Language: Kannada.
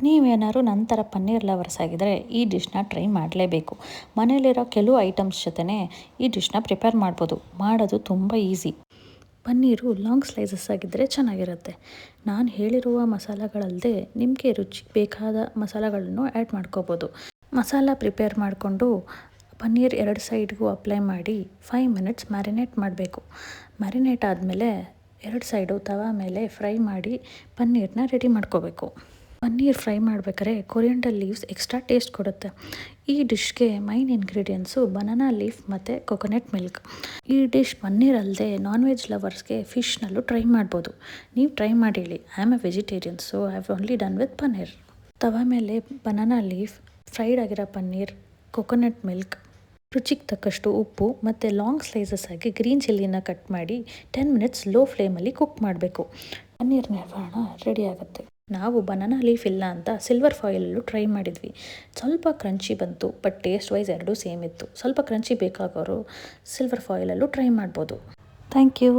ನೀವೇನಾದ್ರು ನಂತರ ಪನ್ನೀರ್ ಲವರ್ಸ್ ಆಗಿದ್ದರೆ ಈ ಡಿಶ್ನ ಟ್ರೈ ಮಾಡಲೇಬೇಕು. ಮನೇಲಿರೋ ಕೆಲವು ಐಟಮ್ಸ್ ಜೊತೆ ಈ ಡಿಶ್ನ ಪ್ರಿಪೇರ್ ಮಾಡ್ಬೋದು. ಮಾಡೋದು ತುಂಬ ಈಸಿ. ಪನ್ನೀರು ಲಾಂಗ್ ಸ್ಲೈಸಸ್ ಆಗಿದ್ದರೆ ಚೆನ್ನಾಗಿರುತ್ತೆ. ನಾನು ಹೇಳಿರುವ ಮಸಾಲೆಗಳಲ್ಲದೆ ನಿಮಗೆ ರುಚಿಗೆ ಬೇಕಾದ ಮಸಾಲೆಗಳನ್ನು ಆ್ಯಡ್ ಮಾಡ್ಕೋಬೋದು. ಮಸಾಲ ಪ್ರಿಪೇರ್ ಮಾಡಿಕೊಂಡು ಪನ್ನೀರ್ 2 ಸೈಡ್ಗೂ ಅಪ್ಲೈ ಮಾಡಿ 5 ಮಿನಿಟ್ಸ್ ಮ್ಯಾರಿನೇಟ್ ಮಾಡಬೇಕು. ಮ್ಯಾರಿನೇಟ್ ಆದಮೇಲೆ 2 ಸೈಡು ತವಾ ಮೇಲೆ ಫ್ರೈ ಮಾಡಿ ಪನ್ನೀರನ್ನ ರೆಡಿ ಮಾಡ್ಕೋಬೇಕು. ಪನ್ನೀರ್ ಫ್ರೈ ಮಾಡ್ಬೇಕಾದ್ರೆ ಕೊರಿಯಂಡರ್ ಲೀವ್ಸ್ ಎಕ್ಸ್ಟ್ರಾ ಟೇಸ್ಟ್ ಕೊಡುತ್ತೆ. ಈ ಡಿಶ್ಗೆ ಮೈನ್ ಇಂಗ್ರೀಡಿಯೆಂಟ್ಸು ಬನಾನಾ ಲೀಫ್ ಮತ್ತು ಕೊಕೊನಟ್ ಮಿಲ್ಕ್. ಈ ಡಿಶ್ ಪನ್ನೀರ್ ಅಲ್ಲದೆ ನಾನ್ ವೆಜ್ ಲವರ್ಸ್ಗೆ ಫಿಶ್ನಲ್ಲೂ ಟ್ರೈ ಮಾಡ್ಬೋದು. ನೀವು ಟ್ರೈ ಮಾಡಿ ಹೇಳಿ. I am a vegetarian, so I have only done with paneer. ತವಾ ಮೇಲೆ ಬನಾನಾ ಲೀಫ್, ಫ್ರೈಡ್ ಆಗಿರೋ ಪನ್ನೀರ್, ಕೊಕೊನಟ್ ಮಿಲ್ಕ್, ರುಚಿಗೆ ತಕ್ಕಷ್ಟು ಉಪ್ಪು ಮತ್ತು ಲಾಂಗ್ ಸ್ಲೈಸಸ್ ಆಗಿ ಗ್ರೀನ್ ಚಿಲ್ಲಿನ ಕಟ್ ಮಾಡಿ 10 ಮಿನಿಟ್ಸ್ ಲೋ ಫ್ಲೇಮಲ್ಲಿ ಕುಕ್ ಮಾಡಬೇಕು. ಪನ್ನೀರ್ ನಿರ್ವಹಣ ರೆಡಿ ಆಗುತ್ತೆ. ನಾವು ಬನಾನಾ ಲೀಫ್ ಇಲ್ಲ ಅಂತ ಸಿಲ್ವರ್ ಫಾಯಿಲಲ್ಲೂ ಟ್ರೈ ಮಾಡಿದ್ವಿ. ಸ್ವಲ್ಪ ಕ್ರಂಚಿ ಬಂತು, ಬಟ್ ಟೇಸ್ಟ್ ವೈಸ್ ಎರಡೂ ಸೇಮ್ ಇತ್ತು. ಸ್ವಲ್ಪ ಕ್ರಂಚಿ ಬೇಕಾಗೋರು ಸಿಲ್ವರ್ ಫಾಯಿಲಲ್ಲೂ ಟ್ರೈ ಮಾಡ್ಬೋದು. Thank you.